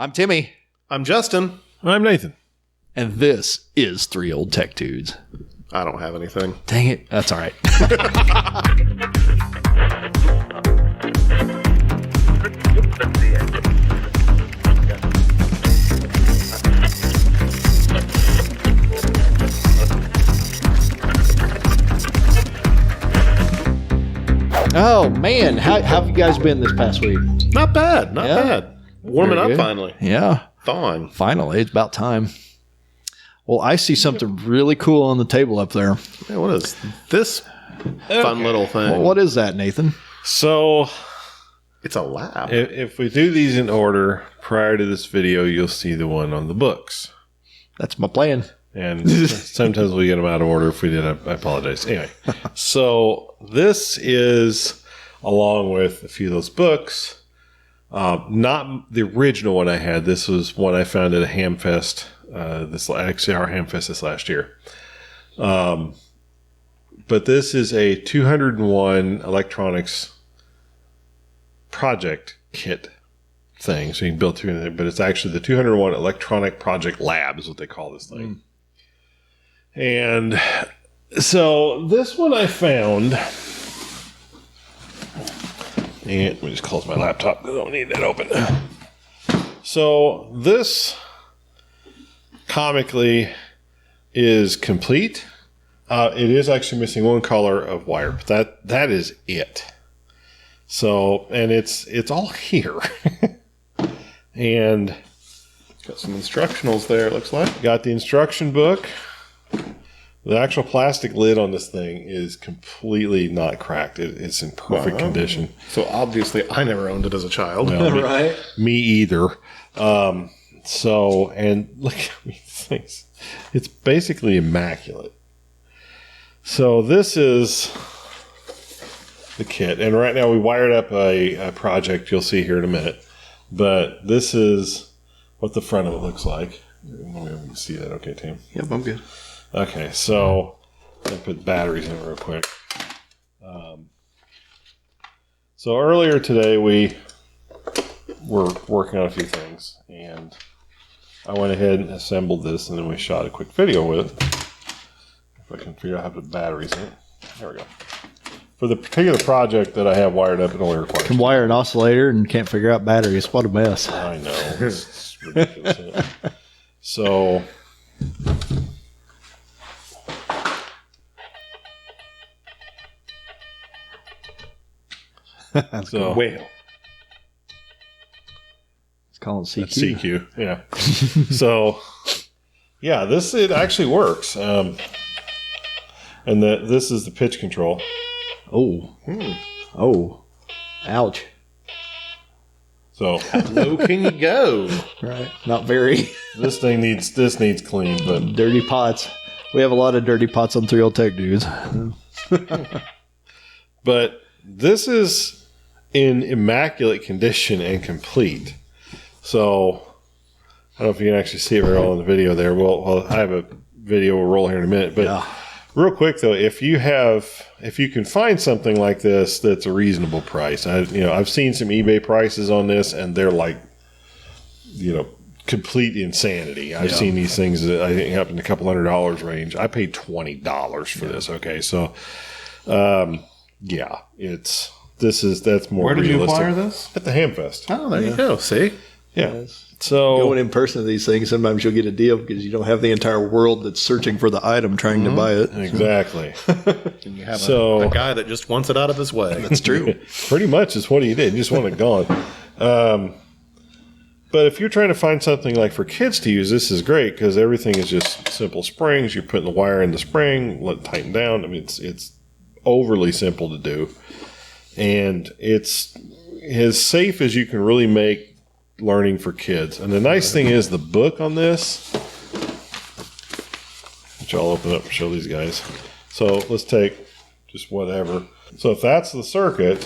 I'm Timmy. I'm Justin. I'm Nathan. And this is Three Old Tech Dudes. I don't have anything. Dang it. That's all right. Oh, man. How have you guys been this past week? Not bad. Not bad. Warming Very up good. finally. Yeah. Thawing. Finally. It's about time. Well, I see something really cool on the table up there. Yeah, what is this fun little thing? Well, what is that, Nathan? So, It's a lab. if we do these in order, prior to this video, you'll see the one on the books. That's my plan. And sometimes we get them out of order. If we did, I apologize. Anyway, so this is, along with a few of those books, not the original one I had. This was one I found at a Hamfest. Our Hamfest this last year. But this is a 201 electronics project kit thing. So you can build through it, but it's actually the 201 electronic project lab is what they call this thing. And so this one I found, and let me just close my laptop because I don't need that open. So this comically is complete. It is actually missing one color of wire, but that is it. So, and it's all here. And Got some instructionals there, it looks like. got the instruction book. The actual plastic lid on this thing is completely not cracked. It's in perfect condition. So obviously I never owned it as a child. Well, Right. Me either. So, and look at these things. It's basically immaculate. So this is the kit. And right now we wired up a project you'll see here in a minute. But this is what the front of it looks like. Let me see that. Okay, Tim. Yep, I'm good. Okay, so I put batteries in it real quick. So earlier today we were working on a few things, and I went ahead and assembled this, and then we shot a quick video with it. If I can figure out how to put batteries in it. There we go. For the particular project that I have wired up, it only requires... Can wire an oscillator and can't figure out batteries. What a mess. I know. It's ridiculous. Isn't it? So... So Whale. it's called CQ. That's CQ, yeah. So, yeah, it actually works. And this is the pitch control. Oh. Oh. Ouch. So Low can you go? Right. Not very. this needs clean, but Dirty pots. We have a lot of dirty pots on Three Old Tech Dudes. this is in immaculate condition and complete. So I don't know if you can actually see it very well in the video there. Well, I have a video we'll roll here in a minute, but Yeah. real quick though, if you can find something like this that's a reasonable price, I've seen some eBay prices on this, and they're like, complete insanity. I've seen these things that I think up in a couple $100 range. I paid $20 for this. Okay, so that's more. Where did you realistic. acquire this? At the Hamfest. Oh, there you go. See? Yeah. So Going in person to these things, sometimes you'll get a deal because you don't have the entire world that's searching for the item trying to buy it. exactly. And you have So- a guy that just wants it out of his way. That's true. Pretty much is what he did. He just wanted it gone. But if you're trying to find something like for kids to use, this is great because everything is just simple springs. You put the wire in the spring, let it tighten down. I mean, it's overly simple to do. And it's as safe as you can really make learning for kids. And the nice thing is the book on this, which I'll open up and show these guys. So let's take just whatever. So if that's the circuit,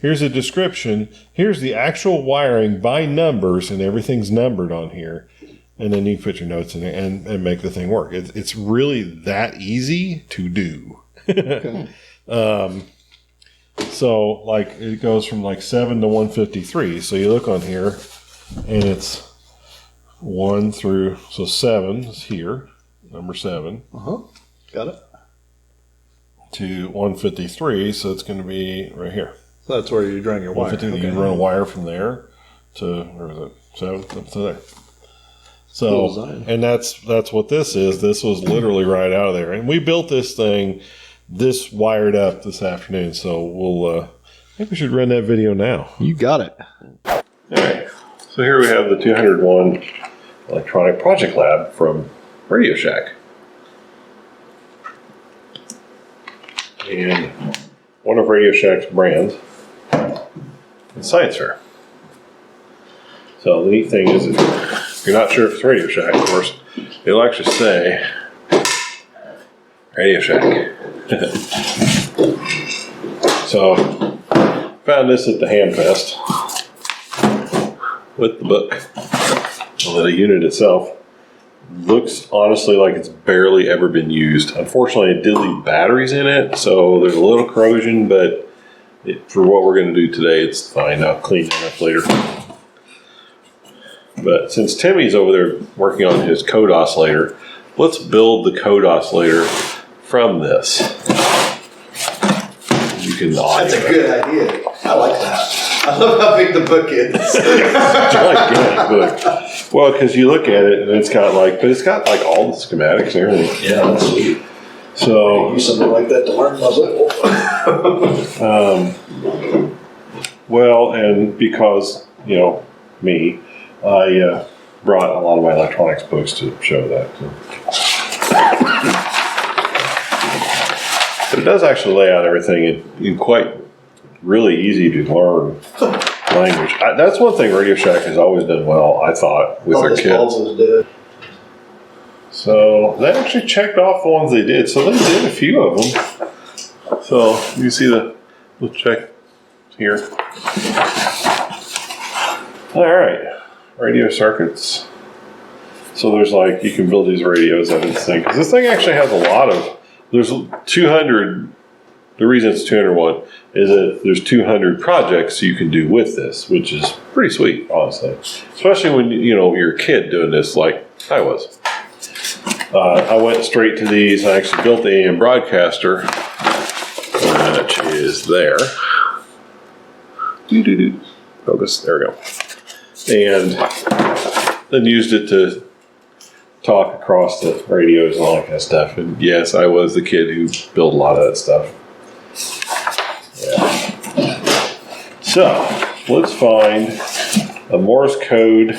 here's a description. Here's the actual wiring by numbers, and everything's numbered on here. And then you can put your notes in there and make the thing work. It's really that easy to do. Okay. So, like, it goes from like 7 to 153. So you look on here, and it's 1 through, so 7 is here, number 7. Got it. To 153, so it's going to be right here. So that's where you drawing your wire. 153, you can run a wire from there to, where is it? 7 up to there. So, Cool design. and that's what this is. This was literally right out of there. And we built this thing, this wired up this afternoon. So we'll, I think we should run that video now. You got it. All right. So here we have the 201 Electronic Project Lab from Radio Shack. And one of Radio Shack's brands is Science Fair. So the neat thing is, if you're not sure if it's Radio Shack, of course, it'll actually say Radio Shack. So, found this at the Ham Fest with the book. So the unit itself looks honestly like it's barely ever been used. Unfortunately, it did leave batteries in it, so there's a little corrosion, but for what we're going to do today, it's fine. I'll clean it up later. But since Timmy's over there working on his code oscillator, let's build the code oscillator from this. You can That's a good idea. I like that. I love how big the book is. gigantic book. Well, because you look at it and it's got but it's got all the schematics and everything. Yeah, that's sweet. So Use something like that to learn puzzle. well, and because me, I brought a lot of my electronics books to show that. But it does actually lay out everything in quite really easy to learn language. That's one thing Radio Shack has always done well, I thought, with their kids. So they actually checked off the ones they did. So they did a few of them. So you see let's check here. All right. Radio circuits. So there's you can build these radios out of this thing. Because this thing actually has a lot of, there's 200, the reason it's 201 is that there's 200 projects you can do with this, which is pretty sweet, honestly. Especially when, you're a kid doing this like I was. I went straight to these. I actually built the AM broadcaster, which is there. Focus, there we go. And then used it to talk across the radios and all that kind of stuff. And yes, I was the kid who built a lot of that stuff. Yeah. So let's find a Morse code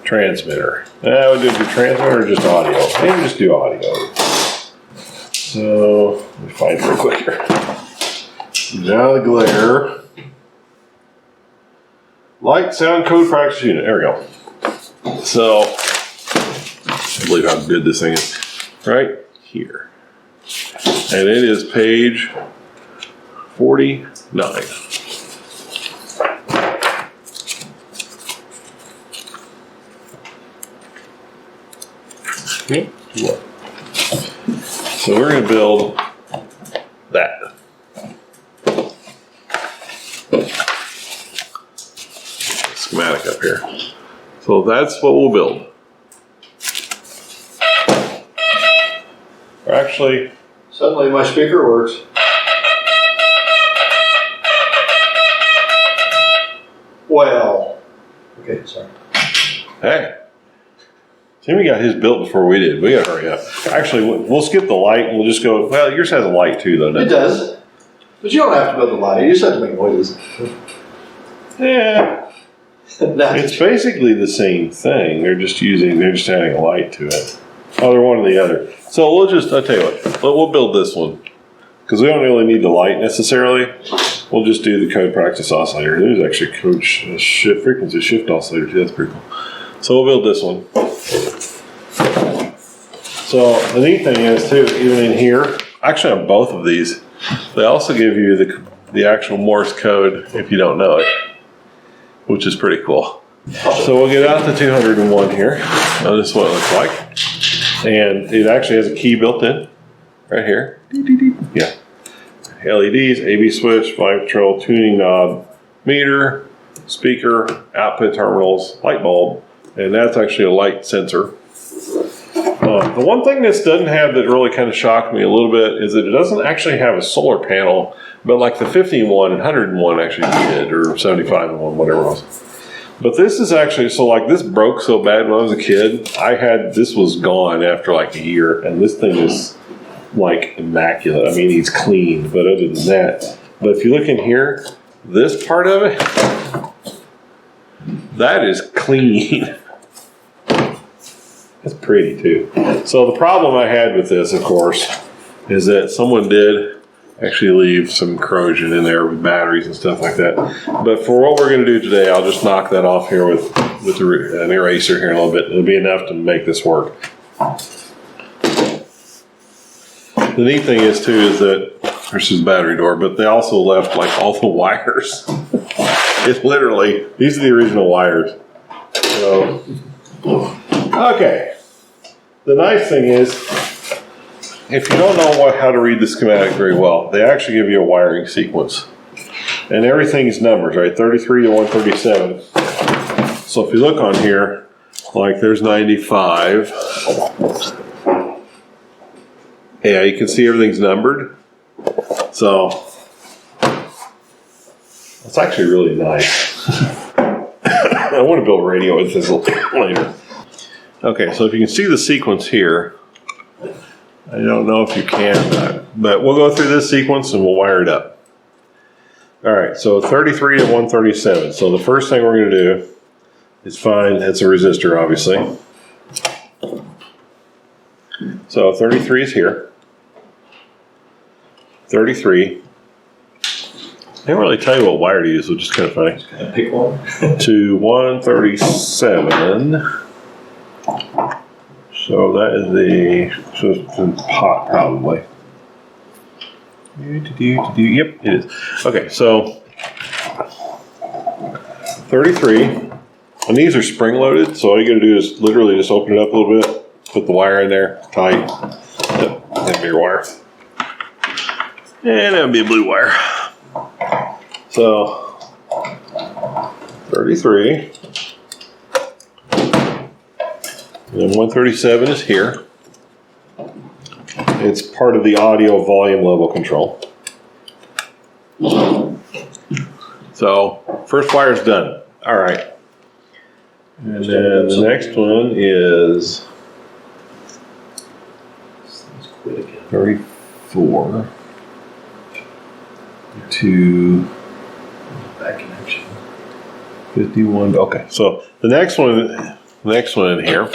transmitter. Would it be transmitter or just audio? Maybe just do audio. So let me find it real quick here. Now the glare. Light sound code practice unit. There we go. So, I believe how good this thing is. Right here. And it is page 49. Okay. So we're going to build that. Schematic up here. So that's what we'll build. Or actually, Suddenly my speaker works. Well, okay, sorry. hey, Timmy got his built before we did. We got to hurry up. Actually, we'll skip the light and we'll just go. Well, yours has a light too, though. It does. But you don't have to build the light. You just have to make noises. Yeah. It's basically the same thing. They're just adding a light to it. Oh, they're one or the other. So I'll tell you what, we'll build this one. Because we don't really need the light necessarily. We'll just do the code practice oscillator. There's actually a code frequency shift oscillator too. That's pretty cool. So we'll build this one. So the neat thing is too, even in here, actually on both of these, they also give you the actual Morse code if you don't know it, which is pretty cool. So we'll get out the 201 here. Now this is what it looks like. And it actually has a key built in right here. Yeah. LEDs, AB switch, volume control, tuning knob, meter, speaker, output terminals, light bulb, and that's actually a light sensor. The one thing this doesn't have that really kind of shocked me a little bit is that it doesn't actually have a solar panel, but like the 51 and 101 actually did, or 75 and 1, whatever it was. But this is actually, so like this broke so bad when I was a kid, this was gone after like a year, and this thing is like immaculate. I mean, he's clean, but other than that. But if you look in here, this part of it, that is clean. It's pretty too. So the problem I had with this, of course, is that someone did actually leave some corrosion in there with batteries and stuff like that. But for what we're going to do today, I'll just knock that off here with an eraser here in a little bit. It'll be enough to make this work. The neat thing is too is that there's his battery door, but they also left like all the wires. It's literally, these are the original wires. So, okay. The nice thing is, if you don't know how to read the schematic very well, they actually give you a wiring sequence. And everything's numbers, right? 33 to 137. So if you look on here, like there's 95. Yeah, you can see everything's numbered. So it's actually really nice. I want to build a radio with this later. Okay, so if you can see the sequence here, I don't know if you can, but we'll go through this sequence and we'll wire it up. All right, so 33 to 137. So the first thing we're going to do is find, it's a resistor, obviously. So 33 is here. 33. They don't really tell you what wire to use, which is kind of funny. Pick one. To 137. So that is so it's in pot probably. Yep, it is. Okay, so 33. And these are spring loaded, so all you gotta do is literally just open it up a little bit, put the wire in there, tight. Yep, and bigger wire. And that would be a blue wire. So 33. And 137 is here. It's part of the audio volume level control. So first wire's done. All right. And then the next one is 34 to Back connection. 51. Okay, so the next one in here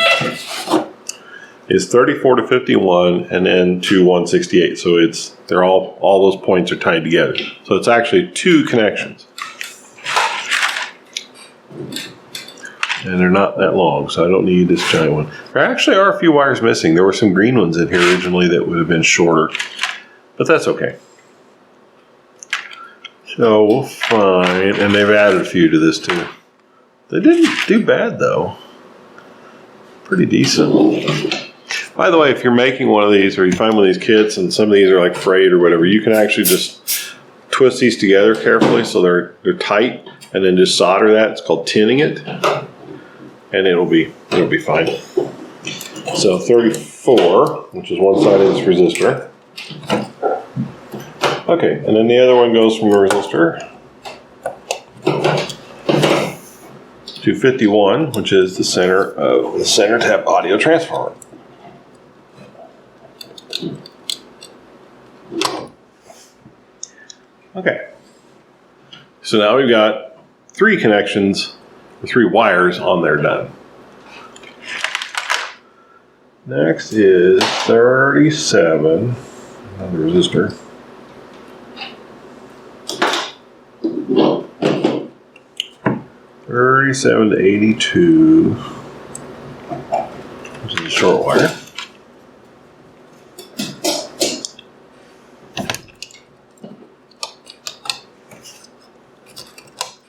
is 34 to 51 and then to 168. So they're all those points are tied together. So it's actually two connections. And they're not that long, so I don't need this giant one. There actually are a few wires missing. There were some green ones in here originally that would have been shorter, but that's okay. So we'll find, and they've added a few to this too. They didn't do bad though. Pretty decent. By the way, if you're making one of these or you find one of these kits and some of these are like frayed or whatever, you can actually just twist these together carefully so they're tight and then just solder that. It's called tinning it. And it'll be fine. So 34, which is one side of this resistor. Okay, and then the other one goes from a resistor to 51, which is the center of the center tap audio transformer. Okay, so now we've got three connections, 3 wires on there done. Next is 37, another resistor. $37 to $82, which is a short wire.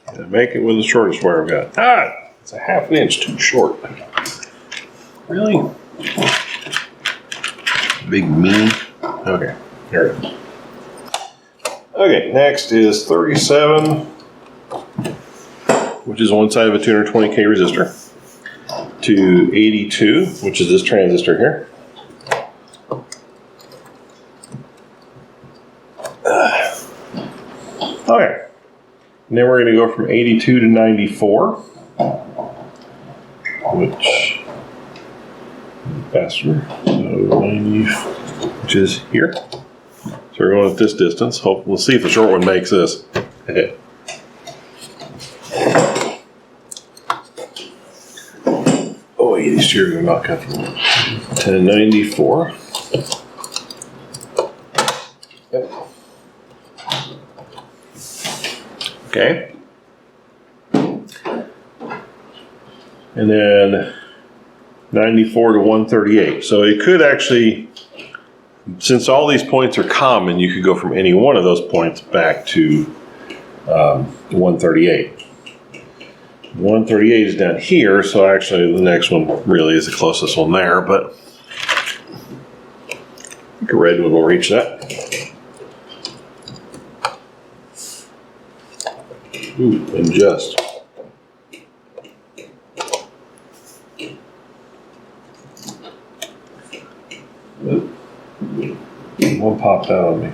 And make it with the shortest wire I've got. It's a half an inch too short. Really? Big mean. Okay, here it is. Okay, next is 37 which is one side of a 220K resistor, to 82, which is this transistor here. Okay. And then we're going to go from 82 to 94, which faster. So 90, which is here. So we're going at this distance. Hope we'll see if the short one makes this. Oh, these chairs are not comfortable. 1094. Yep. Okay. And then 94 to 138. So it could actually, since all these points are common, you could go from any one of those points back to 138. 138 is down here, so actually the next one really is the closest one there, but I think a red one will reach that. Ooh, and just. One popped out on me.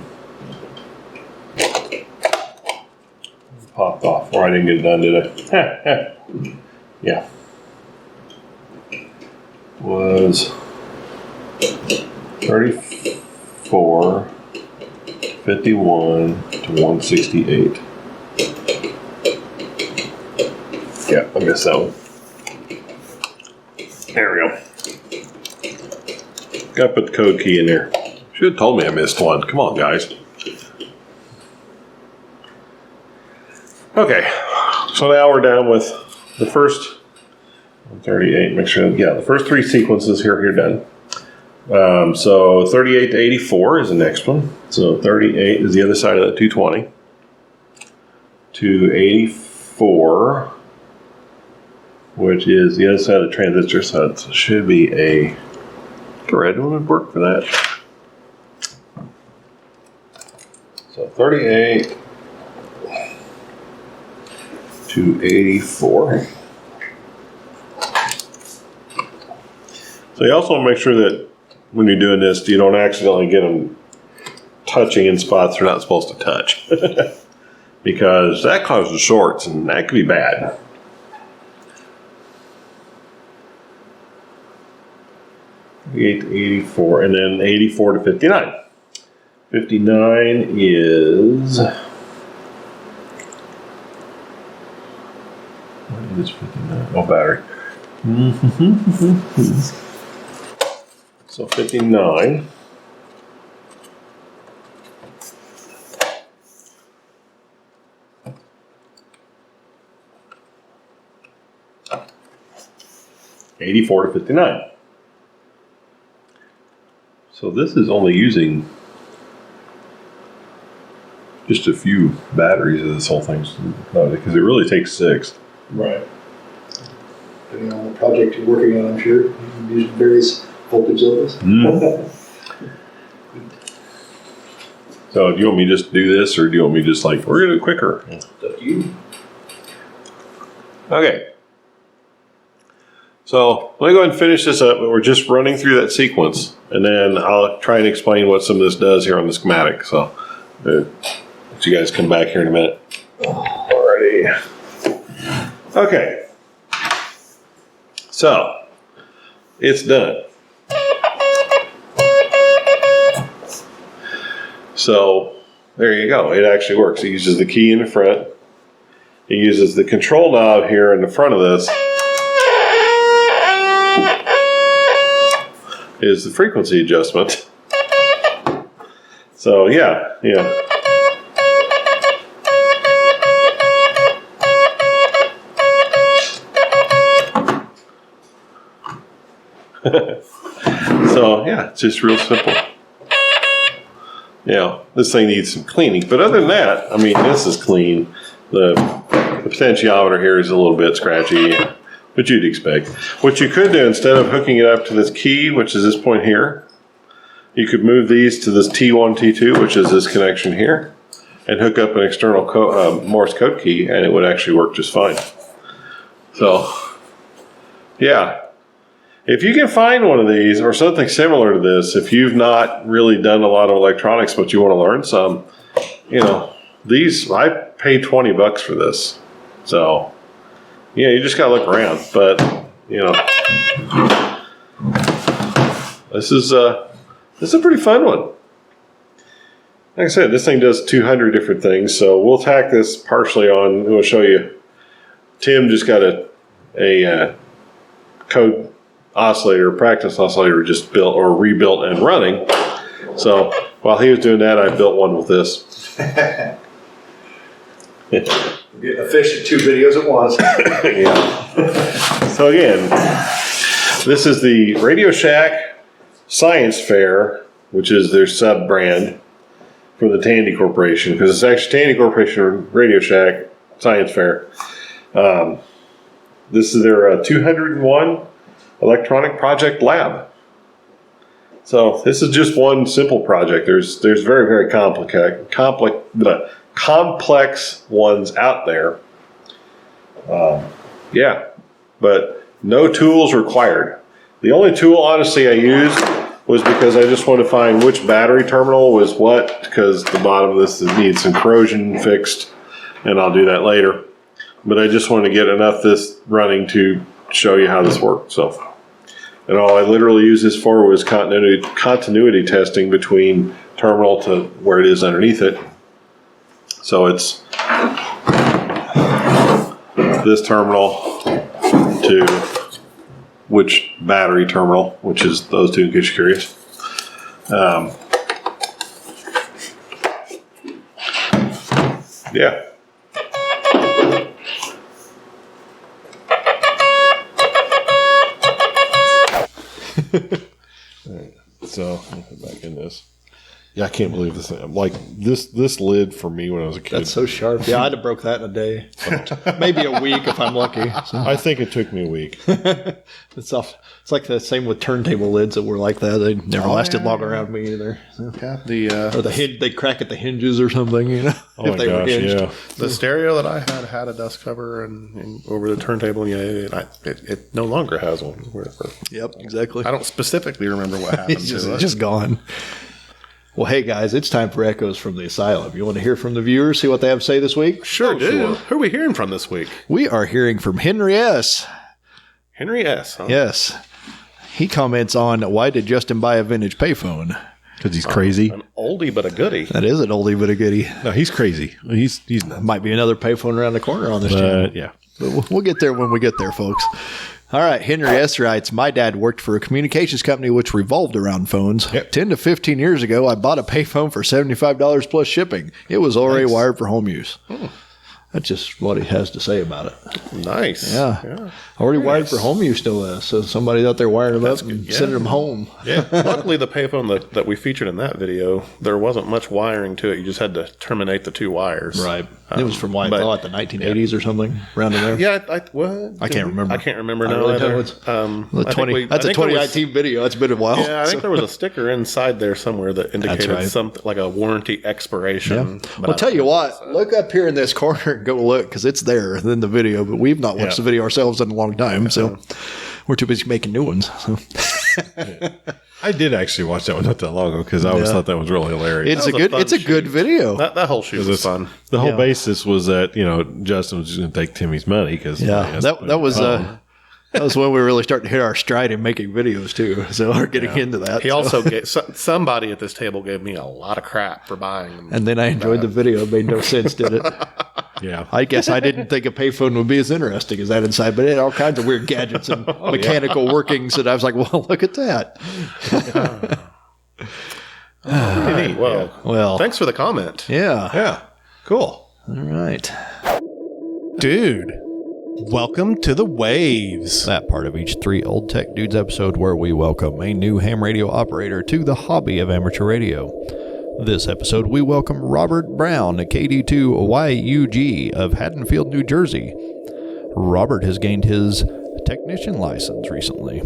Popped off, or I didn't get it done, did I? Yeah. Was 34, 51 to 168. Yeah, I missed that one. There we go. Gotta put the code key in there. Should have told me I missed one. Come on, guys. Okay, so now we're down with the first 138. Make sure, yeah, the first three sequences here done. So 38 to 84 is the next one. So 38 is the other side of that 220. To 84, which is the other side of the transistor. So it should be a red one would work for that. So 38 to 84. So you also want to make sure that when you're doing this, you don't accidentally get them touching in spots they're not supposed to touch. Because that causes shorts, and that could be bad. To 84, and then 84 to 59. 59 is... What is 59? Oh, battery. So 59. $84 to $59. So this is only using just a few batteries of this whole thing, because it really takes 6. Right. Depending on the project you're working on, I'm sure you can use various voltage levels. So do you want me to just do this, or do you want me to just like, we're going to do it quicker? It's up to you. Okay. So let me go ahead and finish this up, but we're just running through that sequence, and then I'll try and explain what some of this does here on the schematic. So let you guys come back here in a minute. Alrighty. Okay. So it's done. So there you go. It actually works. It uses the key in the front. It uses the control knob here in the front of this. Is the frequency adjustment. So yeah. So yeah, it's just real simple. This thing needs some cleaning, but other than that, I mean, this is clean. The potentiometer here is a little bit scratchy, but you'd expect. What you could do, instead of hooking it up to this key, which is this point here, you could move these to this T1, T2, which is this connection here, and hook up an external Morse code key, and it would actually work just fine. So, yeah. If you can find one of these or something similar to this, if you've not really done a lot of electronics but you want to learn some, these, I paid $20 for this. So, yeah, you just got to look around. But, this is a pretty fun one. Like I said, this thing does 200 different things. So we'll tack this partially on. We'll show you. Tim just got a code oscillator, practice oscillator just built or rebuilt and running. So while he was doing that, I built one with this. Getting a fish in 2 videos at once. Yeah. So again, this is the Radio Shack Science Fair, which is their sub brand for the Tandy Corporation, because it's actually Tandy Corporation Radio Shack Science Fair. This is their 201 Electronic Project Lab. So this is just one simple project. There's very, very complex ones out there. Yeah, but no tools required. The only tool, honestly, I used was because I just wanted to find which battery terminal was what, because the bottom of this needs some corrosion fixed, and I'll do that later. But I just wanted to get enough of this running to show you how this works. So, and all I literally used this for was continuity testing between terminal to where it is underneath it. So it's this terminal to which battery terminal, which is those two in case you're curious. Yeah. Alright, so I'll put back in this. Yeah, I can't believe this. Like this lid for me when I was a kid. That's so sharp. Yeah, I'd have broke that in a day. Maybe a week if I'm lucky. So. I think it took me a week. It's like the same with turntable lids that were like that. They never lasted long around me either. So. Yeah, or the hinge, they crack at the hinges or something. Oh my gosh, yeah. the stereo that I had a dust cover and over the turntable. Yeah, it no longer has one. Yep, exactly. I don't specifically remember what happened It's to it. just gone. Well, hey guys, it's time for Echoes from the Asylum. You want to hear from the viewers, see what they have to say this week? Sure do. Sure. Who are we hearing from this week? We are hearing from Henry S. Henry S. Huh? Yes. He comments on, why did Justin buy a vintage payphone? Because he's crazy. An oldie but a goodie. That is an oldie but a goodie. No, he's crazy. He's Might be another payphone around the corner on this channel. yeah. But we'll get there when we get there, folks. All right, Henry S. writes, my dad worked for a communications company which revolved around phones. Yep. 10 to 15 years ago, I bought a payphone for $75 plus shipping. It was already wired for home use. That's just what he has to say about it. Nice. Yeah. Already wired for home use, no less. So somebody out there wiring them up and sending them home. Yeah. Luckily, the payphone that we featured in that video, there wasn't much wiring to it. You just had to terminate the 2 wires. Right. It was from, what, the 1980s or something, around in there? Yeah. What? I can't remember. I can't remember I now really either. don't. That's a 2019 video. It's been a while. Yeah, I think there was a sticker inside there somewhere that indicated right. something like a warranty expiration. Yeah. Well, tell you what, look up here in this corner and go look, because it's there in the video, but we've not watched the video ourselves in a long time, so we're too busy making new ones. So. I did actually watch that one not that long ago because I always thought that was really hilarious. It's a good video. That whole shoot was fun. The whole basis was that Justin was just going to take Timmy's money because that was when we were really starting to hit our stride in making videos too. So we're getting into that. He also gave somebody at this table gave me a lot of crap for buying them. And then I enjoyed the video. It made no sense, did it? Yeah. I guess I didn't think a payphone would be as interesting as that inside, but it had all kinds of weird gadgets and mechanical workings. And I was like, well, look at that. Pretty neat. Well, thanks for the comment. Yeah. Yeah. Cool. All right. Dude, welcome to the waves. That part of each 3 Old Tech Dudes episode where we welcome a new ham radio operator to the hobby of amateur radio. This episode, we welcome Robert Brown, KD2YUG of Haddonfield, New Jersey. Robert has gained his technician license recently.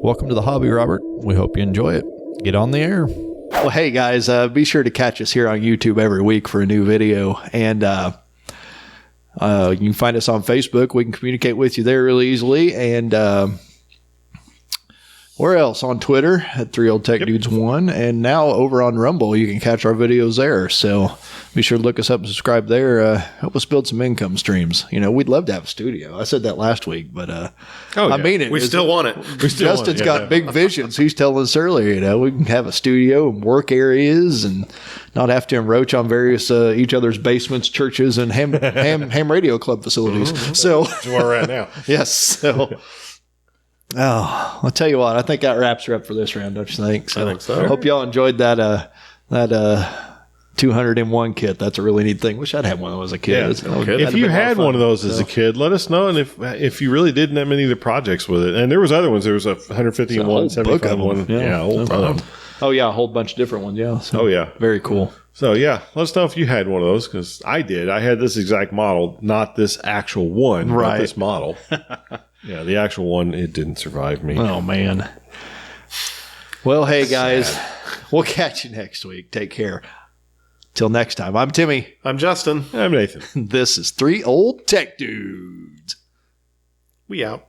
Welcome to the hobby, Robert. We hope you enjoy it. Get on the air. Well, hey, guys, be sure to catch us here on YouTube every week for a new video. And You can find us on Facebook. We can communicate with you there really easily. And where else? On Twitter at 3 Old Tech Dudes 1. And now over on Rumble, you can catch our videos there. So be sure to look us up and subscribe there. Help us build some income streams. We'd love to have a studio. I said that last week, but I mean it. We still want it. Justin's got big visions. He's telling us earlier, we can have a studio and work areas and not have to encroach on various each other's basements, churches, and ham radio club facilities. Mm-hmm. So That's where we're at now. yes. So I'll tell you what, I think that wraps her up for this round, don't you think? I think so. Hope y'all enjoyed that 200-in-1 kit. That's a really neat thing. Wish I'd had one of those as a kid. Yeah. If you had one of those as a kid, let us know. And if you really didn't have many of the projects with it, and there was other ones. There was a 150-in-1, 75-in-1. Yeah, old time. Oh yeah, a whole bunch of different ones. Yeah. So, very cool. So yeah, let us know if you had one of those, because I did. I had this exact model, not this actual one, but this model. Yeah, the actual one, it didn't survive me. Oh man. Well, hey guys, we'll catch you next week. Take care. Till next time, I'm Timmy. I'm Justin. I'm Nathan. This is 3 Old Tech Dudes. We out.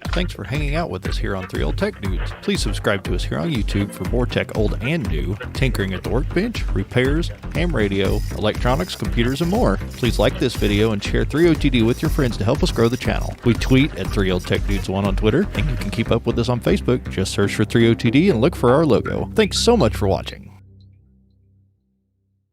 Thanks for hanging out with us here on 3 Old Tech Dudes. Please subscribe to us here on YouTube for more tech old and new, tinkering at the workbench, repairs, ham radio, electronics, computers, and more. Please like this video and share 3OTD with your friends to help us grow the channel. We tweet at 3 Old Tech Dudes 1 on Twitter, and you can keep up with us on Facebook. Just search for 3OTD and look for our logo. Thanks so much for watching.